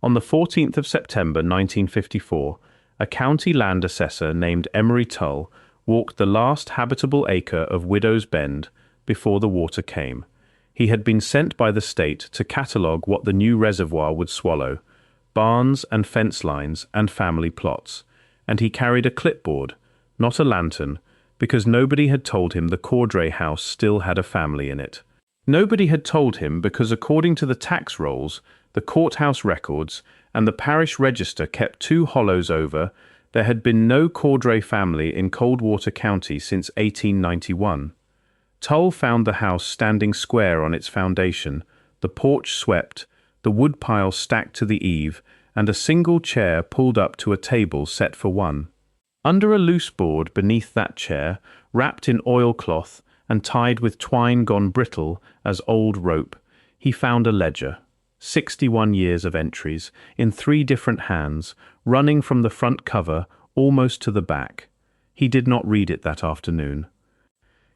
On the 14th of September 1954, a county land assessor named Emery Tull walked the last habitable acre of Widow's Bend before the water came. He had been sent by the state to catalogue what the new reservoir would swallow: barns and fence lines and family plots, and he carried a clipboard, not a lantern, because nobody had told him the Cordray house still had a family in it. Nobody had told him because, according to the tax rolls, the courthouse records, and the parish register kept 2 hollows over, there had been no Cordray family in Coldwater County since 1891. Tull found the house standing square on its foundation, the porch swept, the woodpile stacked to the eave, and a single chair pulled up to a table set for one. Under a loose board beneath that chair, wrapped in oilcloth and tied with twine gone brittle as old rope, he found a ledger. 61 years of entries, in 3 different hands, running from the front cover almost to the back. He did not read it that afternoon.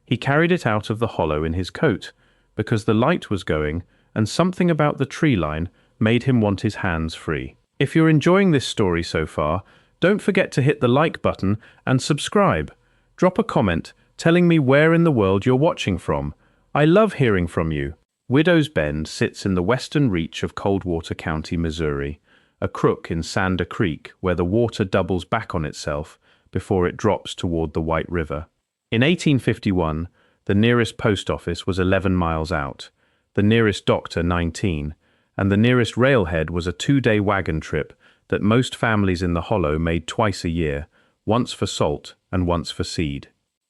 He carried it out of the hollow in his coat, because the light was going, and something about the tree line made him want his hands free. If you're enjoying this story so far, don't forget to hit the like button and subscribe. Drop a comment telling me where in the world you're watching from. I love hearing from you. Widow's Bend sits in the western reach of Coldwater County, Missouri, a crook in Sander Creek where the water doubles back on itself before it drops toward the White River. In 1851, the nearest post office was 11 miles out, the nearest doctor 19, and the nearest railhead was a 2-day wagon trip that most families in the hollow made twice a year, once for salt and once for seed.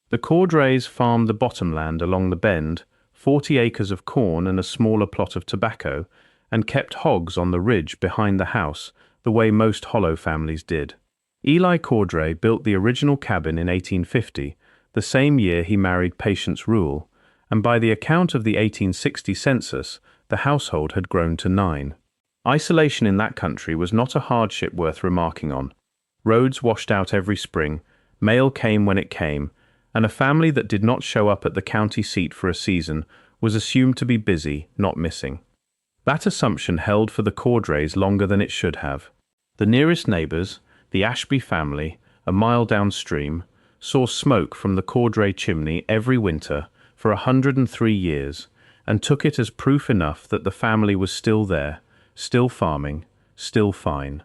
The Cordrays farmed the bottomland along the bend, 40 acres of corn and a smaller plot of tobacco, and kept hogs on the ridge behind the house, the way most hollow families did. Eli Cordray built the original cabin in 1850, the same year he married Patience Rule, and by the account of the 1860 census, the household had grown to 9. Isolation in that country was not a hardship worth remarking on. Roads washed out every spring, mail came when it came, and a family that did not show up at the county seat for a season was assumed to be busy, not missing. That assumption held for the Cordrays longer than it should have. The nearest neighbors, the Ashby family, a mile downstream, saw smoke from the Cordray chimney every winter for 103 years, and took it as proof enough that the family was still there, still farming, still fine.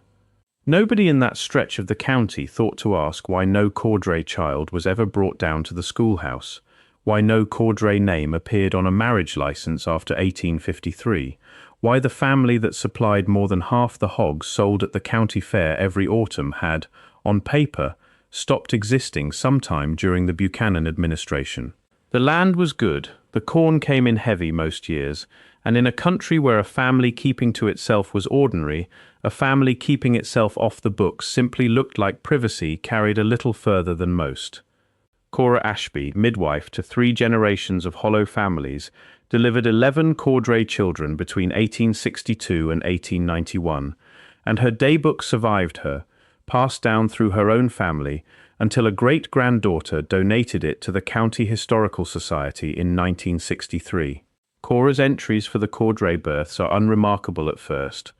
Nobody in that stretch of the county thought to ask why no Cordray child was ever brought down to the schoolhouse, why no Cordray name appeared on a marriage license after 1853, why the family that supplied more than half the hogs sold at the county fair every autumn had, on paper, stopped existing sometime during the Buchanan administration. The land was good, the corn came in heavy most years, and in a country where a family keeping to itself was ordinary, a family keeping itself off the books simply looked like privacy carried a little further than most. Cora Ashby, midwife to 3 generations of hollow families, delivered 11 Cordray children between 1862 and 1891, and her Daybook survived her, passed down through her own family, until a great-granddaughter donated it to the County Historical Society in 1963. Cora's entries for the Cordray births are unremarkable at first: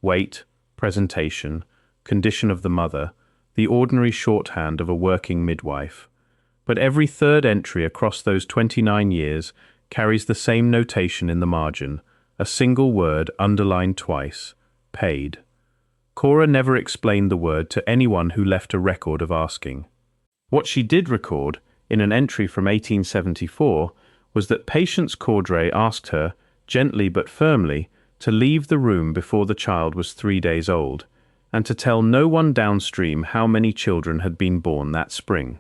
weight, presentation, condition of the mother, the ordinary shorthand of a working midwife. But every third entry across those 29 years carries the same notation in the margin, a single word underlined twice: paid. Cora never explained the word to anyone who left a record of asking. What she did record, in an entry from 1874, was that Patience Cordray asked her, gently but firmly, to leave the room before the child was 3 days old, and to tell no one downstream how many children had been born that spring.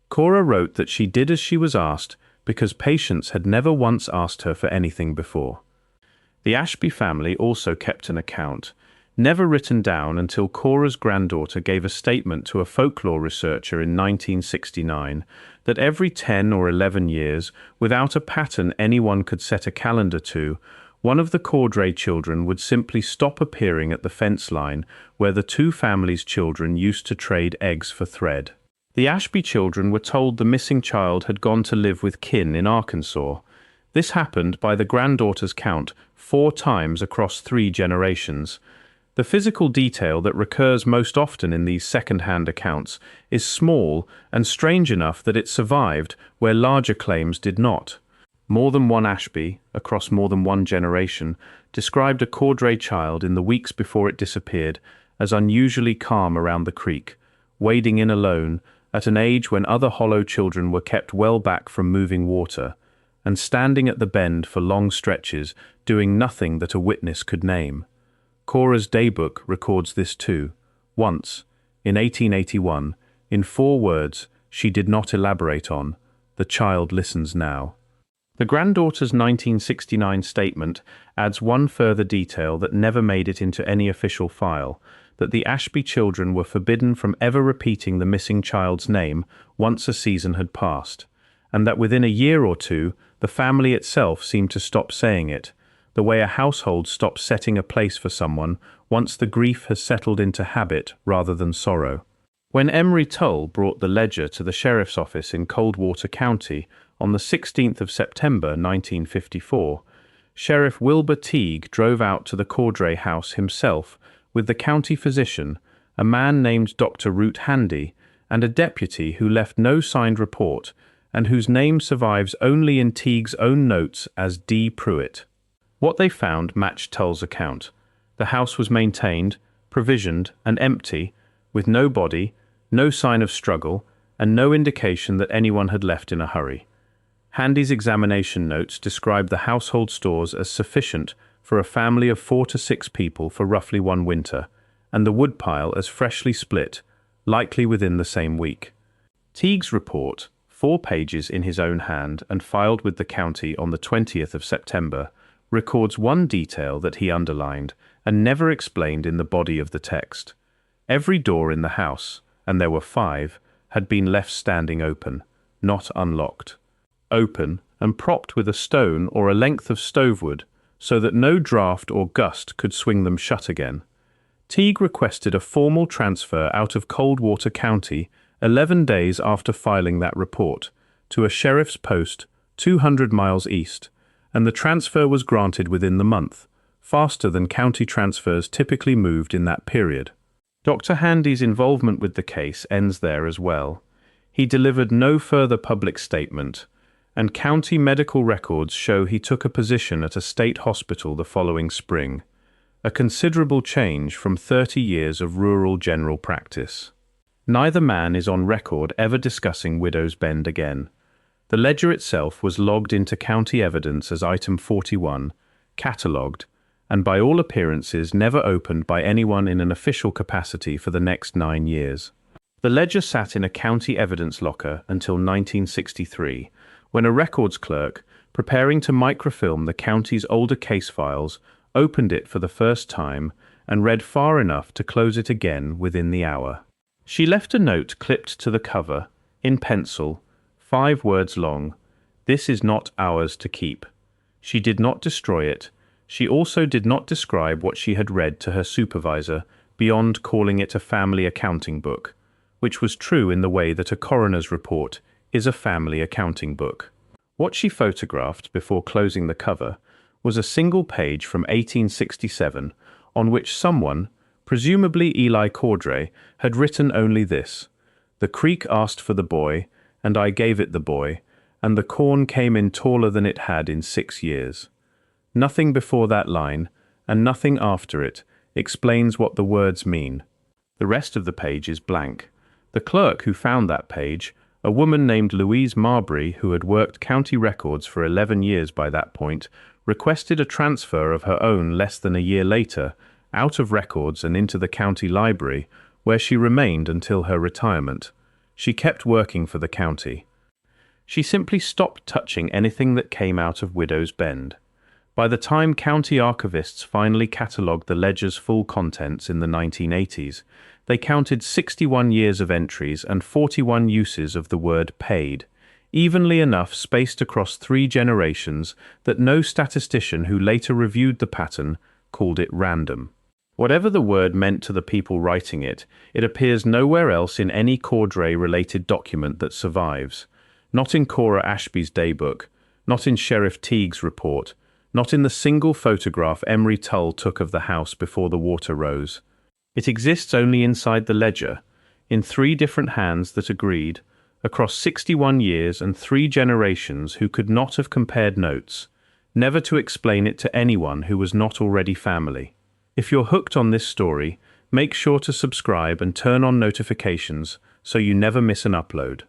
Cora wrote that she did as she was asked because Patience had never once asked her for anything before. The Ashby family also kept an account, never written down until Cora's granddaughter gave a statement to a folklore researcher in 1969 that every 10 or 11 years, without a pattern anyone could set a calendar to, one of the Cordray children would simply stop appearing at the fence line where the 2 families' children used to trade eggs for thread. The Ashby children were told the missing child had gone to live with kin in Arkansas. This happened, by the granddaughter's count, 4 times across 3 generations. The physical detail that recurs most often in these second-hand accounts is small and strange enough that it survived where larger claims did not. More than one Ashby, across more than one generation, described a Cordray child in the weeks before it disappeared as unusually calm around the creek, wading in alone at an age when other hollow children were kept well back from moving water, and standing at the bend for long stretches, doing nothing that a witness could name. Cora's Daybook records this too. Once, in 1881, in 4 words she did not elaborate on, the child listens now. The granddaughter's 1969 statement adds one further detail that never made it into any official file, that the Ashby children were forbidden from ever repeating the missing child's name once a season had passed, and that within a year or two the family itself seemed to stop saying it, the way a household stops setting a place for someone once the grief has settled into habit rather than sorrow. When Emery Tull brought the ledger to the sheriff's office in Coldwater County on the 16th of September 1954, Sheriff Wilbur Teague drove out to the Cordray house himself with the county physician, a man named Dr. Ruth Handy, and a deputy who left no signed report and whose name survives only in Teague's own notes as D. Pruitt. What they found matched Tull's account. The house was maintained, provisioned, and empty, with no body, no sign of struggle, and no indication that anyone had left in a hurry. Handy's examination notes described the household stores as sufficient for a family of 4 to 6 people for roughly 1 winter, and the woodpile as freshly split, likely within the same week. Teague's report, 4 pages in his own hand and filed with the county on the 20th of September, records one detail that he underlined and never explained in the body of the text. Every door in the house, and there were 5, had been left standing open, not unlocked. Open and propped with a stone or a length of stovewood, so that no draught or gust could swing them shut again. Teague requested a formal transfer out of Coldwater County 11 days after filing that report, to a sheriff's post 200 miles east, and the transfer was granted within the month, faster than county transfers typically moved in that period. Dr. Handy's involvement with the case ends there as well. He delivered no further public statement, and county medical records show he took a position at a state hospital the following spring, a considerable change from 30 years of rural general practice. Neither man is on record ever discussing Widow's Bend again. The ledger itself was logged into county evidence as item 41, catalogued, and by all appearances never opened by anyone in an official capacity for the next 9 years. The ledger sat in a county evidence locker until 1963, when a records clerk, preparing to microfilm the county's older case files, opened it for the first time and read far enough to close it again within the hour. She left a note clipped to the cover, in pencil, 5 words long, "This is not ours to keep." She did not destroy it. She also did not describe what she had read to her supervisor, beyond calling it a family accounting book, which was true in the way that a coroner's report is a family accounting book. What she photographed before closing the cover was a single page from 1867 on which someone, presumably Eli Cordray, had written only this: "The creek asked for the boy, and I gave it the boy, and the corn came in taller than it had in 6 years." Nothing before that line, and nothing after it, explains what the words mean. The rest of the page is blank. The clerk who found that page, a woman named Louise Marbury, who had worked county records for 11 years by that point, requested a transfer of her own less than a year later, out of records and into the county library, where she remained until her retirement. She kept working for the county. She simply stopped touching anything that came out of Widow's Bend. By the time county archivists finally catalogued the ledger's full contents in the 1980s, they counted 61 years of entries and 41 uses of the word paid, evenly enough spaced across 3 generations that no statistician who later reviewed the pattern called it random. Whatever the word meant to the people writing it, it appears nowhere else in any Cordray-related document that survives. Not in Cora Ashby's Daybook, not in Sheriff Teague's report, not in the single photograph Emery Tull took of the house before the water rose. It exists only inside the ledger, in 3 different hands that agreed, across 61 years and 3 generations who could not have compared notes, never to explain it to anyone who was not already family. If you're hooked on this story, make sure to subscribe and turn on notifications so you never miss an upload.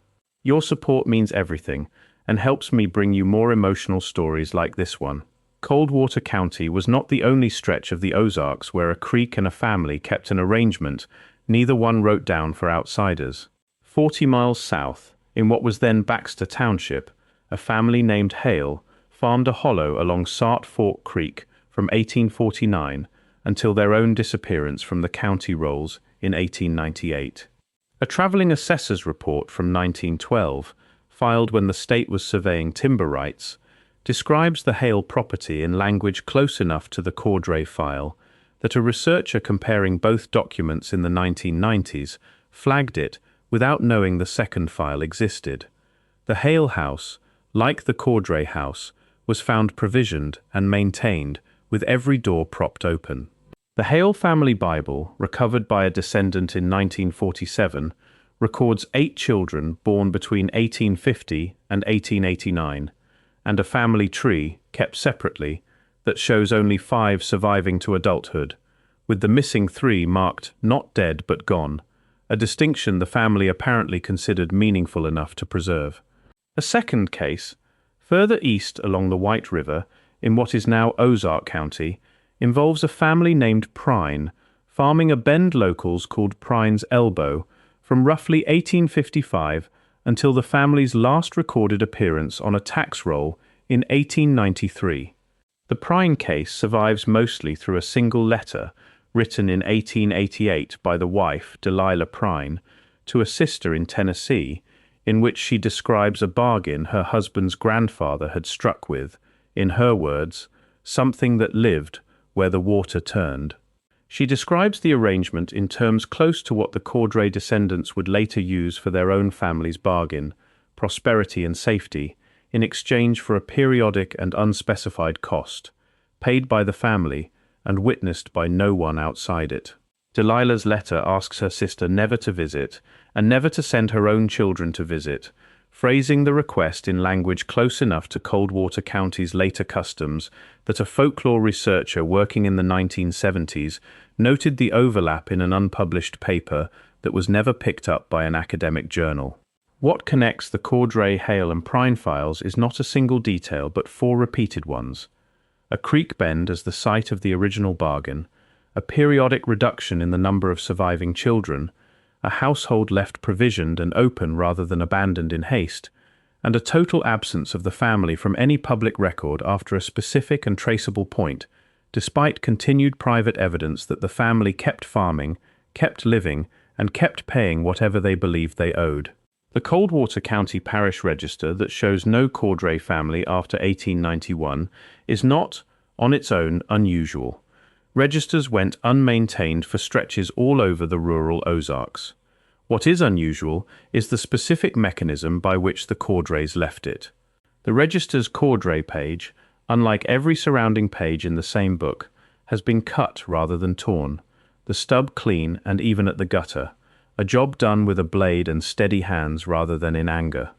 Your support means everything and helps me bring you more emotional stories like this one. Coldwater County was not the only stretch of the Ozarks where a creek and a family kept an arrangement neither one wrote down for outsiders. 40 miles south, in what was then Baxter Township, a family named Hale farmed a hollow along Sart Fork Creek from 1849 until their own disappearance from the county rolls in 1898. A traveling assessor's report from 1912, filed when the state was surveying timber rights, describes the Hale property in language close enough to the Cordray file that a researcher comparing both documents in the 1990s flagged it without knowing the second file existed. The Hale house, like the Cordray house, was found provisioned and maintained with every door propped open. The Hale family Bible, recovered by a descendant in 1947, records 8 children born between 1850 and 1889, and a family tree, kept separately, that shows only 5 surviving to adulthood, with the missing 3 marked not dead but gone, a distinction the family apparently considered meaningful enough to preserve. A second case, further east along the White River, in what is now Ozark County, involves a family named Prine, farming a Bend locals called Prine's Elbow, from roughly 1855 until the family's last recorded appearance on a tax roll in 1893. The Prine case survives mostly through a single letter written in 1888 by the wife, Delilah Prine, to a sister in Tennessee, in which she describes a bargain her husband's grandfather had struck with, in her words, something that lived where the water turned. She describes the arrangement in terms close to what the Cordray descendants would later use for their own family's bargain, prosperity and safety, in exchange for a periodic and unspecified cost, paid by the family and witnessed by no one outside it. Delilah's letter asks her sister never to visit and never to send her own children to visit, phrasing the request in language close enough to Coldwater County's later customs that a folklore researcher working in the 1970s noted the overlap in an unpublished paper that was never picked up by an academic journal. What connects the Cordray, Hale and Prine files is not a single detail but 4 repeated ones. A creek bend as the site of the original bargain, a periodic reduction in the number of surviving children, a household left provisioned and open rather than abandoned in haste, and a total absence of the family from any public record after a specific and traceable point, despite continued private evidence that the family kept farming, kept living, and kept paying whatever they believed they owed. The Coldwater County Parish Register that shows no Cordray family after 1891 is not, on its own, unusual. Registers went unmaintained for stretches all over the rural Ozarks. What is unusual is the specific mechanism by which the Cordrays left it. The register's Cordray page, unlike every surrounding page in the same book, has been cut rather than torn, the stub clean and even at the gutter, a job done with a blade and steady hands rather than in anger.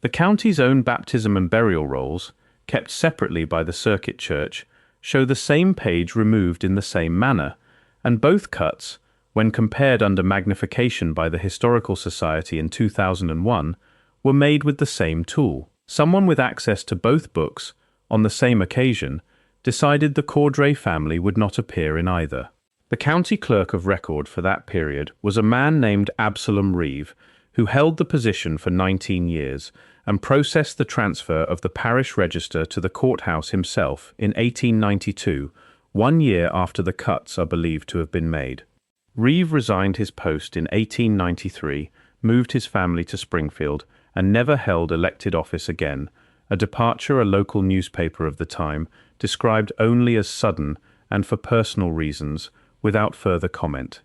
The county's own baptism and burial rolls, kept separately by the circuit church, show the same page removed in the same manner, and both cuts, when compared under magnification by the Historical Society in 2001, were made with the same tool. Someone with access to both books, on the same occasion, decided the Cordray family would not appear in either. The county clerk of record for that period was a man named Absalom Reeve, who held the position for 19 years and processed the transfer of the parish register to the courthouse himself in 1892, 1 year after the cuts are believed to have been made. Reeve resigned his post in 1893, moved his family to Springfield, and never held elected office again, a departure a local newspaper of the time described only as sudden and for personal reasons, without further comment.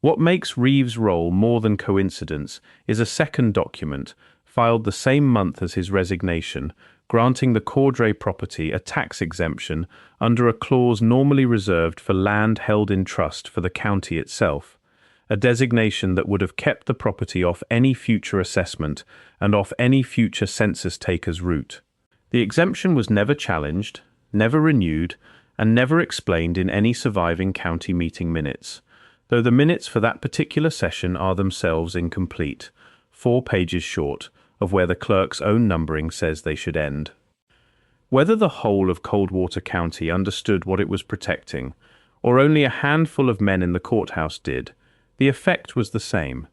What makes Reeve's role more than coincidence is a second document, filed the same month as his resignation, granting the Cordray property a tax exemption under a clause normally reserved for land held in trust for the county itself, a designation that would have kept the property off any future assessment and off any future census taker's route. The exemption was never challenged, never renewed, and never explained in any surviving county meeting minutes, though the minutes for that particular session are themselves incomplete, 4 pages short of where the clerk's own numbering says they should end. Whether the whole of Coldwater County understood what it was protecting, or only a handful of men in the courthouse did, the effect was the same.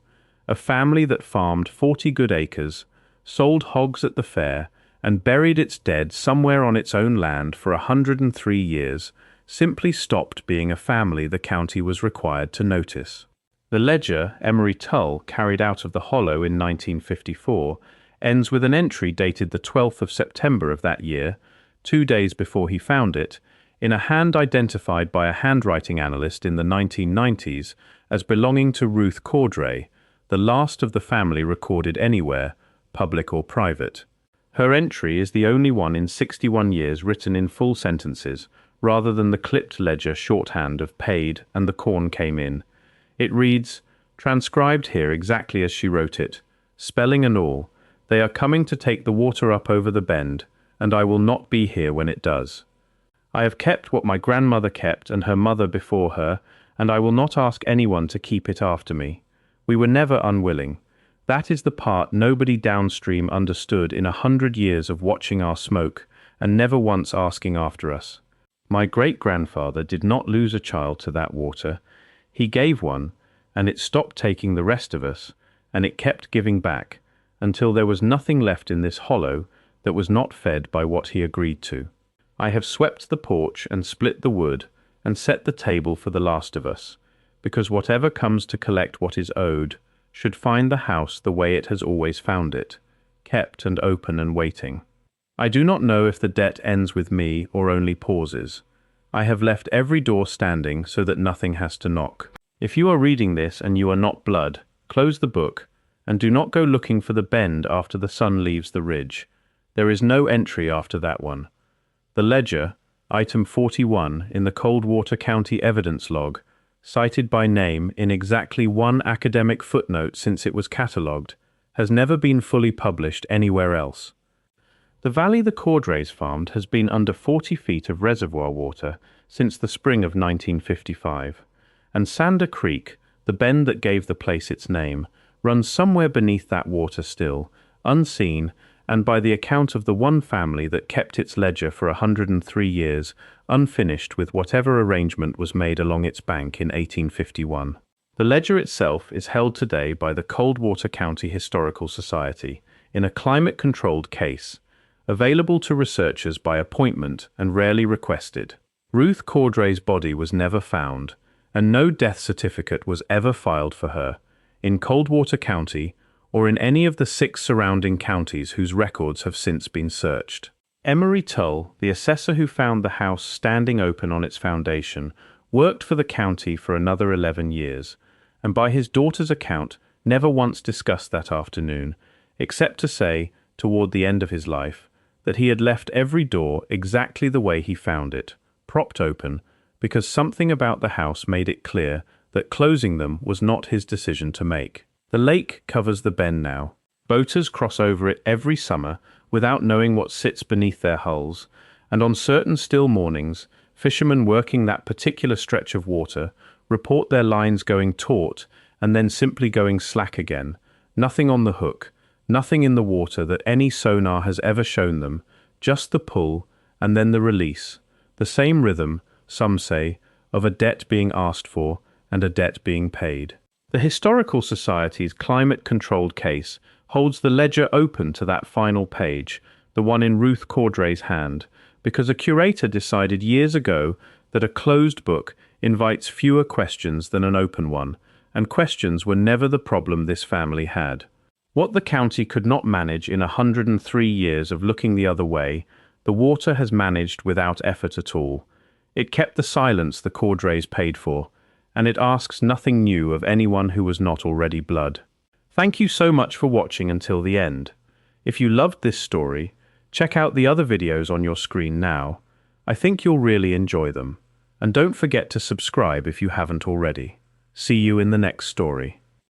A family that farmed 40 good acres, sold hogs at the fair, and buried its dead somewhere on its own land for 103 years, simply stopped being a family the county was required to notice. The ledger Emery Tull carried out of the hollow in 1954 ends with an entry dated the 12th of September of that year, 2 days before he found it, in a hand identified by a handwriting analyst in the 1990s as belonging to Ruth Cordray, the last of the family recorded anywhere, public or private. Her entry is the only one in 61 years written in full sentences, rather than the clipped ledger shorthand of paid and the corn came in. It reads, transcribed here exactly as she wrote it, spelling and all, they are coming to take the water up over the bend, and I will not be here when it does. I have kept what my grandmother kept and her mother before her, and I will not ask anyone to keep it after me. We were never unwilling. That is the part nobody downstream understood in 100 years of watching our smoke and never once asking after us. My great-grandfather did not lose a child to that water. He gave one, and it stopped taking the rest of us, and it kept giving back, until there was nothing left in this hollow that was not fed by what he agreed to. I have swept the porch and split the wood and set the table for the last of us, because whatever comes to collect what is owed should find the house the way it has always found it, kept and open and waiting. I do not know if the debt ends with me or only pauses. I have left every door standing so that nothing has to knock. If you are reading this and you are not blood, close the book, and do not go looking for the bend after the sun leaves the ridge. There is no entry after that one. The ledger, item 41 in the Coldwater County evidence log, cited by name in exactly one academic footnote since it was catalogued, has never been fully published anywhere else. The valley the Cordrays farmed has been under 40 feet of reservoir water since the spring of 1955, and Sander Creek, the bend that gave the place its name, runs somewhere beneath that water still, unseen, and by the account of the one family that kept its ledger for 103 years, unfinished with whatever arrangement was made along its bank in 1851. The ledger itself is held today by the Coldwater County Historical Society in a climate-controlled case, available to researchers by appointment and rarely requested. Ruth Cordray's body was never found, and no death certificate was ever filed for her, in Coldwater County or in any of the 6 surrounding counties whose records have since been searched. Emery Tull, the assessor who found the house standing open on its foundation, worked for the county for another 11 years, and by his daughter's account never once discussed that afternoon, except to say, toward the end of his life, that he had left every door exactly the way he found it, propped open, because something about the house made it clear that closing them was not his decision to make. The lake covers the bend now. Boaters cross over it every summer without knowing what sits beneath their hulls, and on certain still mornings, fishermen working that particular stretch of water report their lines going taut and then simply going slack again, nothing on the hook, nothing in the water that any sonar has ever shown them, just the pull and then the release, the same rhythm, some say, of a debt being asked for and a debt being paid. The Historical Society's climate-controlled case holds the ledger open to that final page, the one in Ruth Cordray's hand, because a curator decided years ago that a closed book invites fewer questions than an open one, and questions were never the problem this family had. What the county could not manage in 103 years of looking the other way, the water has managed without effort at all. It kept the silence the Cordrays paid for, and it asks nothing new of anyone who was not already blood. Thank you so much for watching until the end. If you loved this story, Check out the other videos on your screen now. I think you'll really enjoy them. And don't forget to subscribe if you haven't already. See you in the next story.